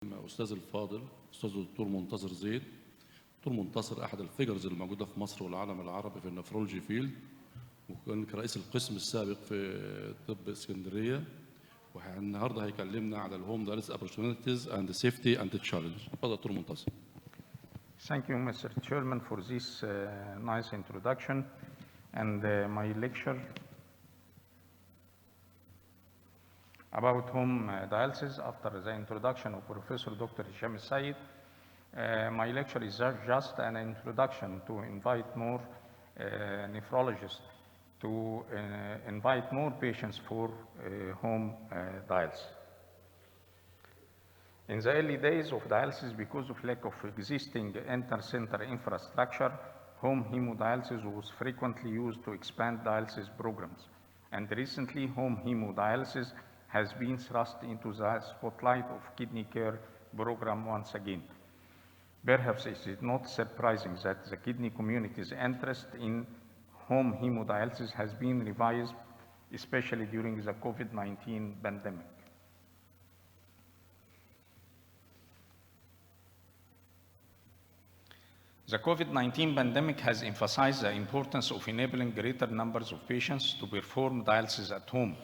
أستاذ الفاضل أستاذ الدكتور منتصر زيد. دكتور منتصر أحد الفيجرز الموجودة في مصر والعالم العربي في النفرولوجي فيلد، وكان رئيس القسم السابق في طب اسكندرية، والنهارده هيكلمنا على الهوم دايليسيس opportunities and safety and challenge. اتفضل دكتور منتصر. Thank you, Mr. Chairman, for this nice introduction and my lecture about home dialysis. After the introduction of Professor Dr. Hisham Zeid, my lecture is just an introduction to invite more nephrologists to invite more patients for home dialysis. In the early days of dialysis, because of lack of existing inter-center infrastructure, home hemodialysis was frequently used to expand dialysis programs. And recently, home hemodialysis has been thrust into the spotlight of kidney care program once again. Perhaps it is not surprising that the kidney community's interest in home hemodialysis has been revived, especially during the COVID-19 pandemic. The COVID-19 pandemic has emphasized the importance of enabling greater numbers of patients to perform dialysis at home,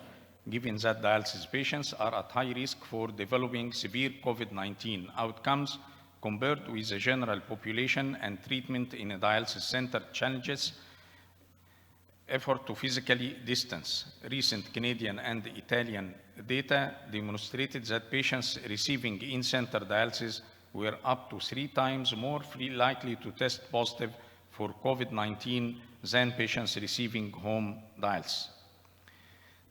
given that dialysis patients are at high risk for developing severe COVID-19 outcomes compared with the general population, and treatment in a dialysis center challenges effort to physically distance. Recent Canadian and Italian data demonstrated that patients receiving in-center dialysis were up to 3 times more likely to test positive for COVID-19 than patients receiving home dialysis.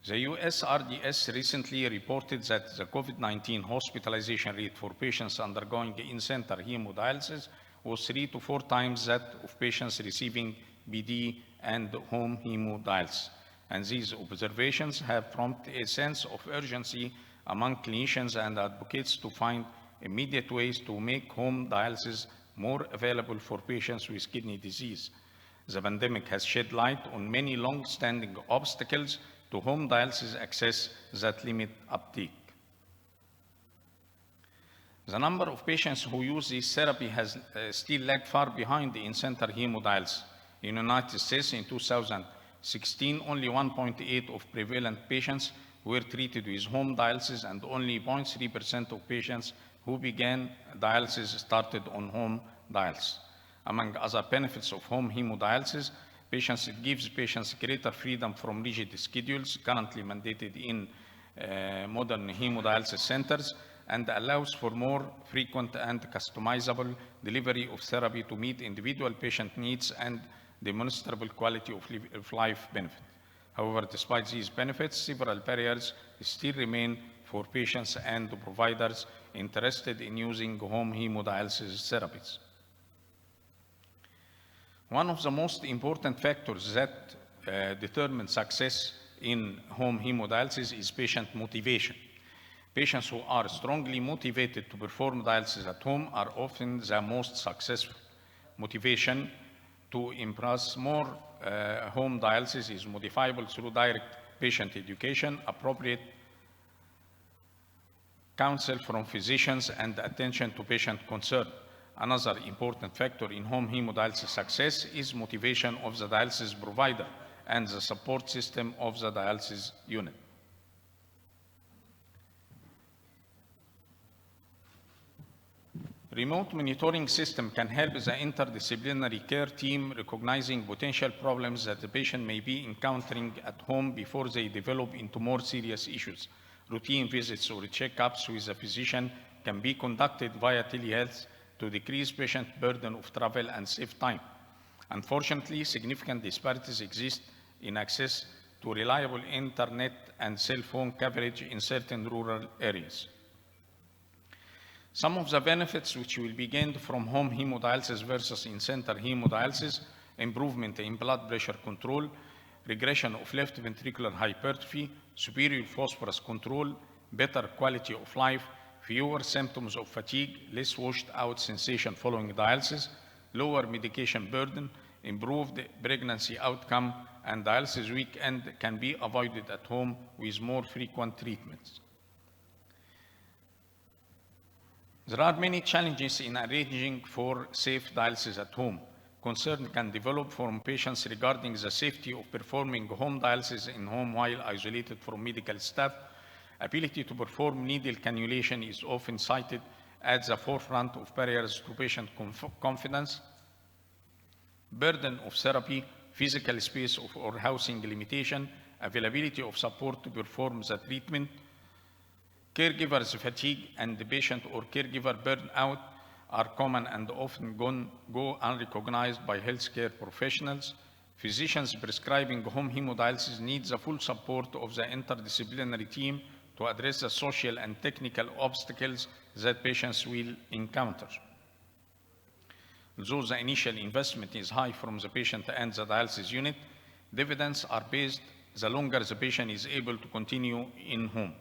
The US RDS recently reported that the COVID-19 hospitalization rate for patients undergoing in-center hemodialysis was 3 to 4 times that of patients receiving BD and home hemodialysis. And these observations have prompted a sense of urgency among clinicians and advocates to find immediate ways to make home dialysis more available for patients with kidney disease. The pandemic has shed light on many long-standing obstacles to home dialysis access that limit uptake. The number of patients who use this therapy has still lagged far behind the in-center hemodialysis. In the United States in 2016, only 1.8% of prevalent patients were treated with home dialysis, and only 0.3% of patients who began dialysis started on home dialysis. Among other benefits of home hemodialysis, it gives patients greater freedom from rigid schedules currently mandated in modern hemodialysis centers, and allows for more frequent and customizable delivery of therapy to meet individual patient needs and demonstrable quality of life benefit. However, despite these benefits, several barriers still remain for patients and providers interested in using home hemodialysis therapies. One of the most important factors that determine success in home hemodialysis is patient motivation. Patients who are strongly motivated to perform dialysis at home are often the most successful. Motivation to embrace more home dialysis is modifiable through direct patient education, appropriate counsel from physicians, and attention to patient concern. Another important factor in home hemodialysis success is motivation of the dialysis provider and the support system of the dialysis unit. Remote monitoring system can help the interdisciplinary care team recognizing potential problems that the patient may be encountering at home before they develop into more serious issues. Routine visits or checkups with a physician can be conducted via telehealth to decrease patient burden of travel and save time. Unfortunately, significant disparities exist in access to reliable internet and cell phone coverage in certain rural areas. Some of the benefits which will be gained from home hemodialysis versus in-center hemodialysis: improvement in blood pressure control, regression of left ventricular hypertrophy, superior phosphorus control, better quality of life, fewer symptoms of fatigue, less washed out sensation following dialysis, lower medication burden, improved pregnancy outcome, and dialysis weekend can be avoided at home with more frequent treatments. There are many challenges in arranging for safe dialysis at home. Concern can develop from patients regarding the safety of performing home dialysis in home while isolated from medical staff. Ability to perform needle cannulation is often cited at the forefront of barriers to patient confidence. Burden of therapy, physical space or housing limitation, availability of support to perform the treatment, caregivers fatigue and the patient or caregiver burnout are common and often go unrecognized by healthcare professionals. Physicians prescribing home hemodialysis need the full support of the interdisciplinary team to address the social and technical obstacles that patients will encounter. Although the initial investment is high from the patient and the dialysis unit, dividends are based the longer the patient is able to continue in home.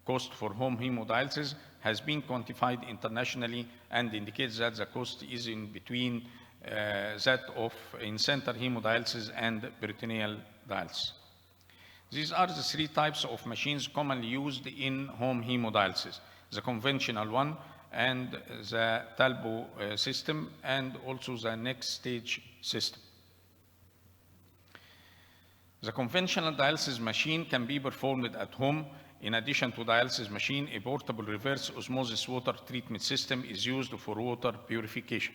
Cost for home hemodialysis has been quantified internationally and indicates that the cost is in between that of in-center hemodialysis and peritoneal dialysis. These are the three types of machines commonly used in home hemodialysis: the conventional one, and the Talbot system, and also the next stage system. The conventional dialysis machine can be performed at home. In addition to dialysis machine, a portable reverse osmosis water treatment system is used for water purification.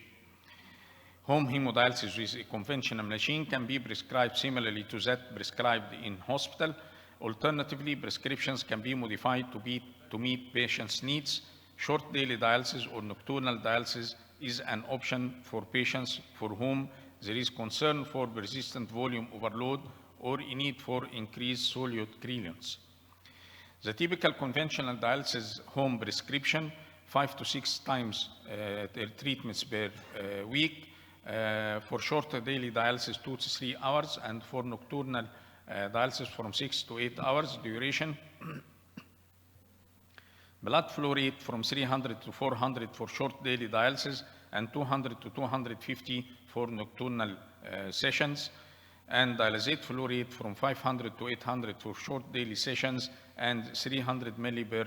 Home hemodialysis with a conventional machine can be prescribed similarly to that prescribed in hospital. Alternatively, prescriptions can be modified to meet patients' needs. Short daily dialysis or nocturnal dialysis is an option for patients for whom there is concern for persistent volume overload or a need for increased solute creatinine. The typical conventional dialysis home prescription, 5 to 6 times treatments per week. For shorter daily dialysis, 2 to 3 hours, and for nocturnal dialysis from 6 to 8 hours duration. Blood flow rate from 300 to 400 for short daily dialysis and 200 to 250 for nocturnal sessions, and dialysate flow rate from 500 to 800 for short daily sessions and 300 milli per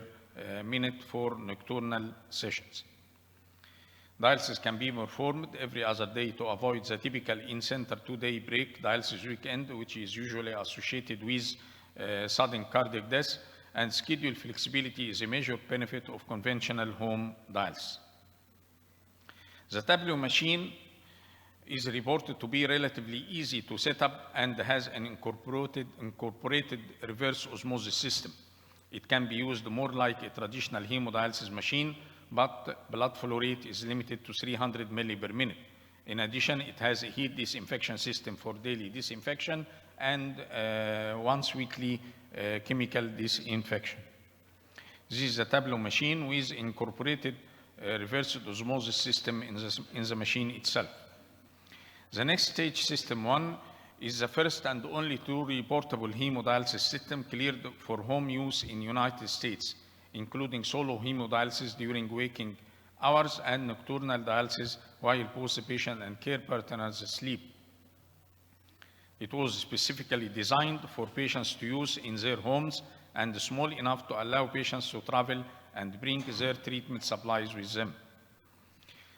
minute for nocturnal sessions. Dialysis can be performed every other day to avoid the typical in-center 2-day break dialysis weekend, which is usually associated with sudden cardiac death, and schedule flexibility is a major benefit of conventional home dialysis. The Tableau machine is reported to be relatively easy to set up and has an incorporated reverse osmosis system. It can be used more like a traditional hemodialysis machine, but blood flow rate is limited to 300 milli per minute. In addition, it has a heat disinfection system for daily disinfection and once weekly chemical disinfection. This is a Tableau machine with incorporated reverse osmosis system in the machine itself. The next stage, system 1, is the first and only truly portable hemodialysis system cleared for home use in United States, including solo hemodialysis during waking hours and nocturnal dialysis while both the patient and care partners sleep. It was specifically designed for patients to use in their homes and small enough to allow patients to travel and bring their treatment supplies with them.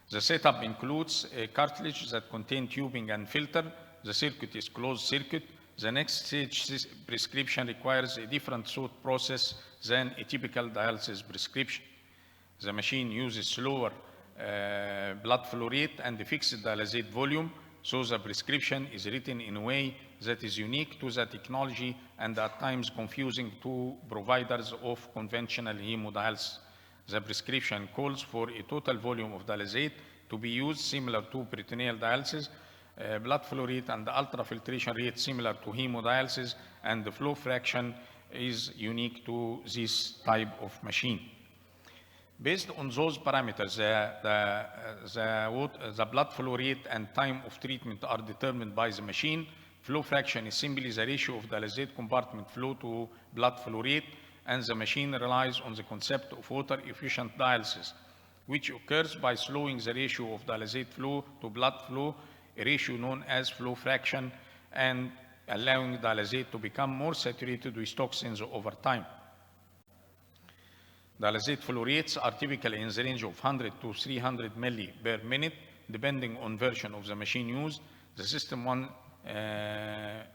The setup includes a cartridge that contains tubing and filter. The circuit is closed circuit. The next stage prescription requires a different thought process than a typical dialysis prescription. The machine uses slower blood flow rate and a fixed dialysate volume, so the prescription is written in a way that is unique to the technology and at times confusing to providers of conventional hemodialysis. The prescription calls for a total volume of dialysate to be used similar to peritoneal dialysis, blood flow rate and ultrafiltration rate similar to hemodialysis, and the flow fraction is unique to this type of machine. Based on those parameters, the blood flow rate and time of treatment are determined by the machine. Flow fraction is simply the ratio of dialysate compartment flow to blood flow rate, and the machine relies on the concept of water-efficient dialysis, which occurs by slowing the ratio of dialysate flow to blood flow, a ratio known as flow fraction, and allowing dialysate to become more saturated with toxins over time. Dialysate flow rates are typically in the range of 100 to 300 milli per minute, depending on version of the machine used. The system 1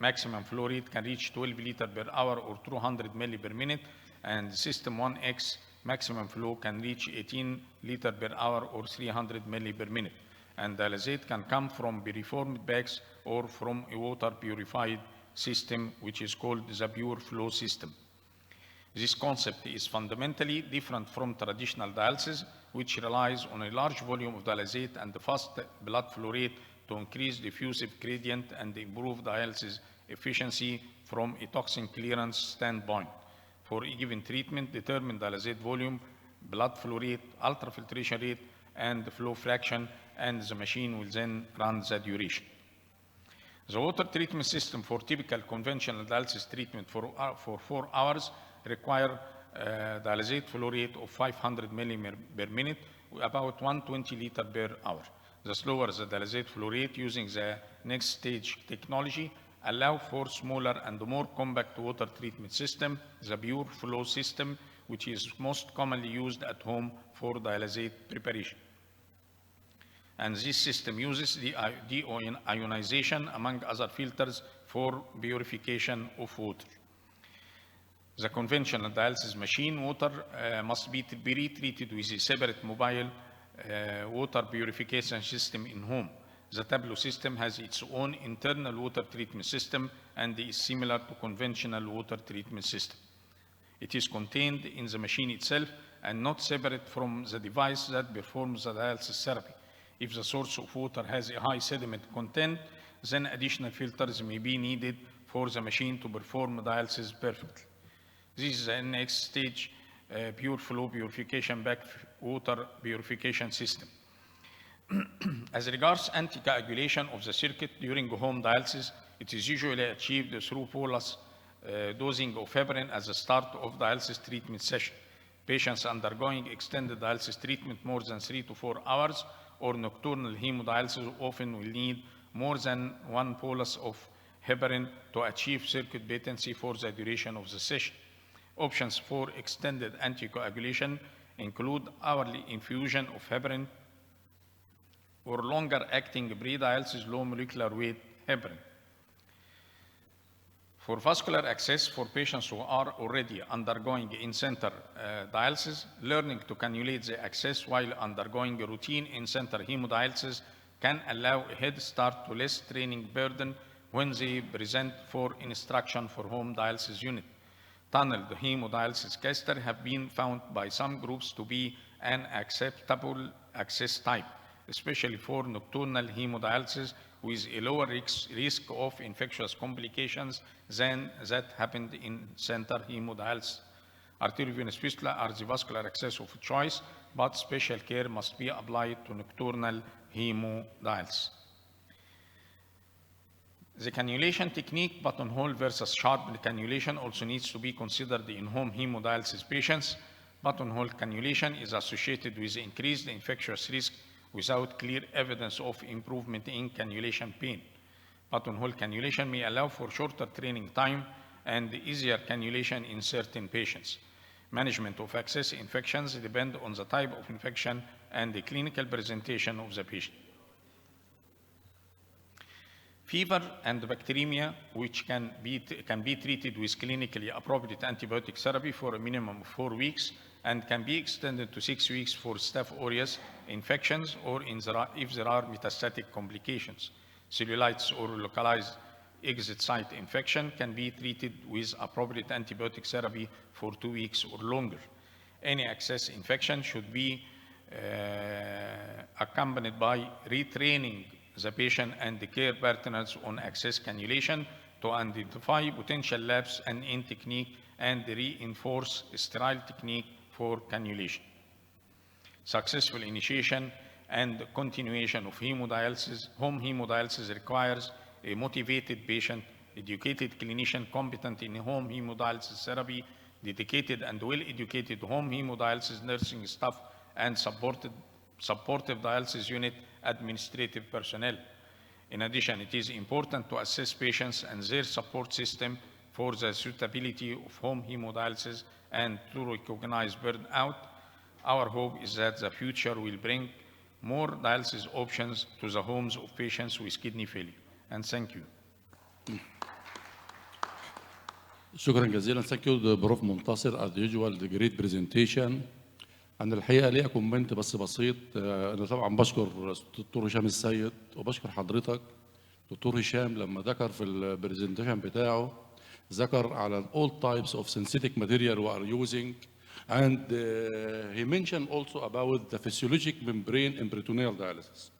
maximum flow rate can reach 12 liter per hour or 200 milli per minute, and the system 1X maximum flow can reach 18 liter per hour or 300 milli per minute. And dialysate can come from preformed bags or from a water purified system, which is called the pure flow system. This concept is fundamentally different from traditional dialysis, which relies on a large volume of dialysate and the fast blood flow rate to increase diffusive gradient and improve dialysis efficiency from a toxin clearance standpoint. For a given treatment, determine dialysate volume, blood flow rate, ultrafiltration rate, and the flow fraction, and the machine will then run the duration. The water treatment system for typical conventional dialysis treatment for 4 hours require dialysate flow rate of 500 milli per minute, about 120 liter per hour. The slower the dialysate flow rate using the next stage technology allow for smaller and more compact water treatment system, the pure flow system, which is most commonly used at home for dialysate preparation. And this system uses the deionization among other filters for purification of water. The conventional dialysis machine water must be pre-treated with a separate mobile water purification system in home. The Tableau system has its own internal water treatment system and is similar to conventional water treatment system. It is contained in the machine itself and not separate from the device that performs the dialysis therapy. If the source of water has a high sediment content, then additional filters may be needed for the machine to perform dialysis perfectly. This is the next stage pure flow purification backwater purification system. As regards anticoagulation of the circuit during home dialysis, it is usually achieved through bolus dosing of heparin at the start of dialysis treatment session. Patients undergoing extended dialysis treatment more than 3 to 4 hours or nocturnal hemodialysis often will need more than one bolus of heparin to achieve circuit patency for the duration of the session. Options for extended anticoagulation include hourly infusion of heparin or longer-acting pre-dialysis low molecular weight heparin. For vascular access for patients who are already undergoing in-center dialysis, learning to cannulate the access while undergoing routine in-center hemodialysis can allow a head start to less training burden when they present for instruction for home dialysis unit. Tunneled hemodialysis catheter have been found by some groups to be an acceptable access type, especially for nocturnal hemodialysis with a lower risk of infectious complications than that happened in center hemodialysis. Arteriovenous fistula are the vascular access of choice, but special care must be applied to nocturnal hemodialysis. The cannulation technique, buttonhole versus sharp cannulation, also needs to be considered in home hemodialysis patients. Buttonhole cannulation is associated with increased infectious risk without clear evidence of improvement in cannulation pain. Buttonhole cannulation may allow for shorter training time and easier cannulation in certain patients. Management of access infections depend on the type of infection and the clinical presentation of the patient. Fever and bacteremia, which can be treated with clinically appropriate antibiotic therapy for a minimum of 4 weeks and can be extended to 6 weeks for Staph aureus infections or if there are metastatic complications. Cellulitis or localized exit site infection can be treated with appropriate antibiotic therapy for 2 weeks or longer. Any access infection should be accompanied by retraining the patient and the care partners on access cannulation to identify potential lapse and in technique and reinforce sterile technique for cannulation. Successful initiation and continuation of hemodialysis, home hemodialysis requires a motivated patient, educated clinician competent in home hemodialysis therapy, dedicated and well-educated home hemodialysis nursing staff, and supportive dialysis unit administrative personnel. In addition, it is important to assess patients and their support system for the suitability of home hemodialysis and to recognize burnout. Our hope is that the future will bring more dialysis options to the homes of patients with kidney failure. And thank you. شكرا جزيلا. Thank you بروف منتصر as usual the great presentation. أنا الحقيقة ليا كومنت بس بسيط. أنا طبعا بشكر الدكتور هشام السيد وبشكر حضرتك دكتور هشام لما ذكر في البرزنتيشن بتاعه ذكر على all types of synthetic material we are using and he mentioned also about the physiologic membrane in peritoneal dialysis.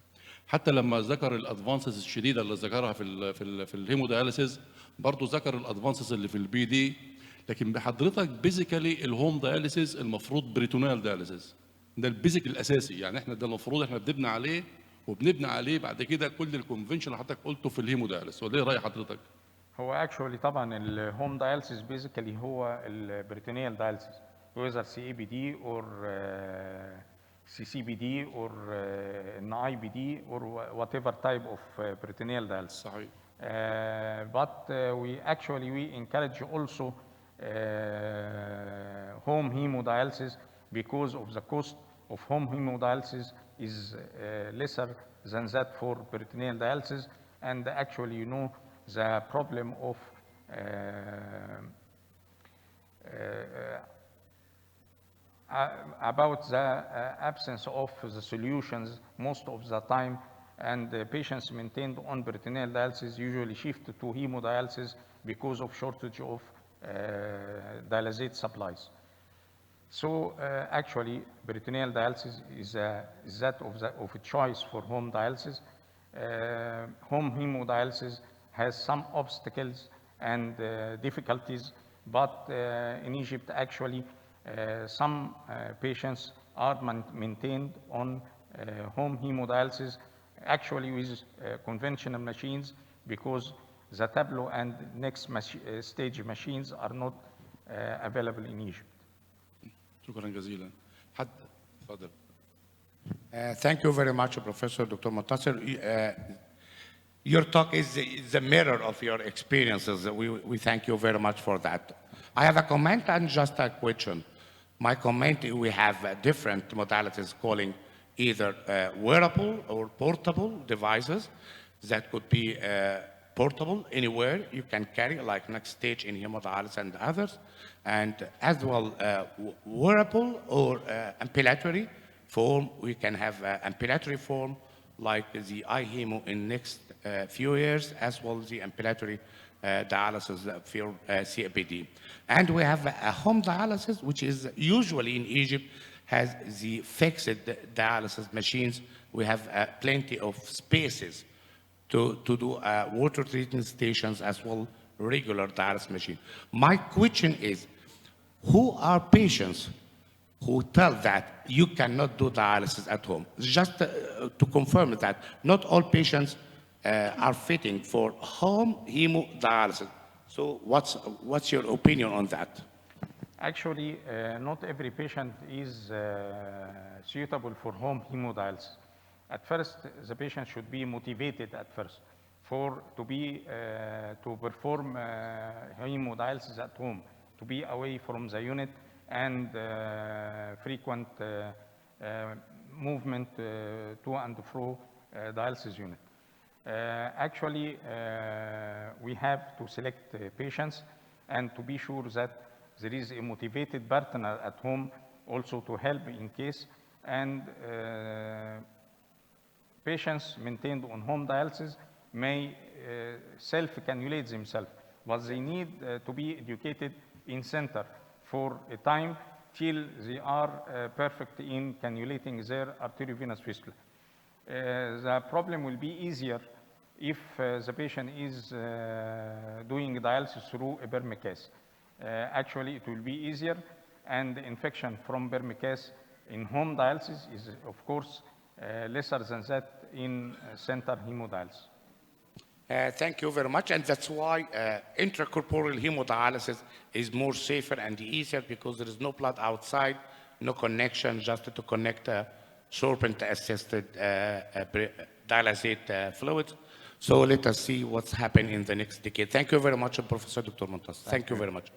حتى لما ذكر الادفانسز الشديده اللي ذكرها في الهيمودياليسيس برضه ذكر الادفانسز اللي في البي دي. لكن بحضرتك بيزيكالي الهوم دياليسيس المفروض بريتونيال دياليسيس ده البيزك الاساسي، يعني احنا ده المفروض احنا بنبني عليه وبنبني عليه بعد كده كل الكونفنشن اللي حضرتك قلته في الهيمودياليسيس. وده راي حضرتك؟ هو اكشولي طبعا الهوم داياليسيس بيزيكالي هو البريتونيال داياليسيس whether CABD or CCBD or NIBD or whatever type of peritoneal dialysis. صحيح. But we encourage also home hemodialysis because of the cost of home hemodialysis is lesser than that for peritoneal dialysis. And actually, you know, the problem of about the absence of the solutions most of the time, and the patients maintained on peritoneal dialysis usually shift to hemodialysis because of shortage of dialysate supplies. So actually, peritoneal dialysis is that of a choice for home dialysis. Home hemodialysis has some obstacles and difficulties, but in Egypt actually some patients are maintained on home hemodialysis actually with conventional machines because the Tableau and next stage machines are not available in Egypt. شكرا جزيلا. حد اتفضل. Thank you very much, Professor Dr. Montasser. Your talk is the mirror of your experiences. We thank you very much for that. I have a comment and just a question. My comment, we have different modalities calling either wearable or portable devices that could be portable anywhere you can carry, like next stage in hemodialysis and others, and as well wearable or ambulatory form. We can have ambulatory form like the iHemo in next few years, as well as the ambulatory dialysis for CAPD. And we have a home dialysis, which is usually in Egypt has the fixed dialysis machines. We have plenty of spaces to do water treatment stations as well regular dialysis machine. My question is, who are patients who tell that you cannot do dialysis at home? Just to confirm that not all patients are fitting for home hemodialysis. So what's your opinion on that? Actually, not every patient is suitable for home hemodialysis. At first, the patient should be motivated at first to perform hemodialysis at home, to be away from the unit and frequent movement to and fro dialysis unit. Actually, we have to select patients and to be sure that there is a motivated partner at home also to help in case, and patients maintained on home dialysis may self-cannulate themselves, but they need to be educated in center for a time till they are perfect in cannulating their arteriovenous fistula. The problem will be easier if the patient is doing dialysis through a Bermicase. Actually, it will be easier, and the infection from Bermicase in home dialysis is, of course, lesser than that in center hemodialysis. Thank you very much, and that's why intracorporeal hemodialysis is more safer and easier because there is no blood outside, no connection, just to connect sorbent-assisted dialysate fluids. So let us see what's happening in the next decade. Thank you very much, Professor Dr. Montasser. Thank you very much.